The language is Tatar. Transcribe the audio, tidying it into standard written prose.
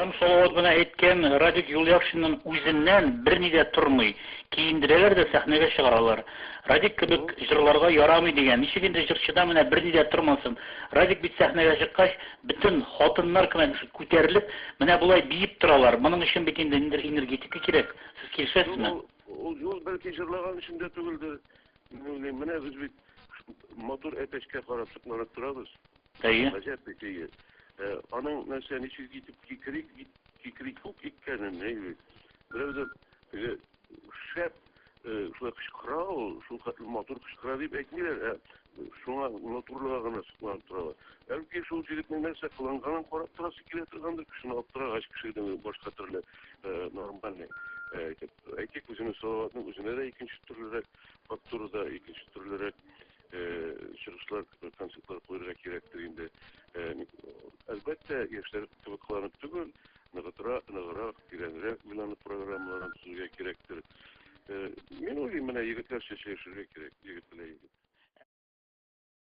Һәм Салават менә әйткән Радик Юлъякшинның үзеннән берни дә тормый. Киендерәләр дә сәхнәгә чыгаралар. Радик кебек җырларга ярамый дигән. Ничек инде җырчыда менә берни дә тормасын. Радик бит сәхнәгә чыккач, бөтен хатыннар кына күтәрелеп, менә булай биеп торалар. Моның өчен бит инде энергетика кирәк. Сез килешәсезме? Ул бәлки җырлаган өчен дә түгелдер. Менә без бит мотор әтәчкә карап сыкланып торабыз. Әйе. Гаҗәп бит әйе. Аның нәрсә ничек итеп кикрик күк икәнен әйе. Берәү дә шәп шулай кычкыра ул, шул мотор кычкыра дип әйтмиләр. Шуңа моторлыгы гына сыкланып торалар. Бәлки шул җегетнең нәрсә кылынганын карап торасы килә торгандыр, кешене аптырагач кешедән башка төрле нормальный әйтик үзенең Салаватның үзенә дә икенче төрлерәк фактурада, икенче төрлерәк чыгышлар, концертлар куярга кирәктер инде. Әлбәттә, яшьләр кебек кыланып түгел, ныграк, тирәнрәк уйланып программаларын төзергә кирәктер. Мин уйлыйм, менә егетләр чәчәшергә кирәк, егет белән егет.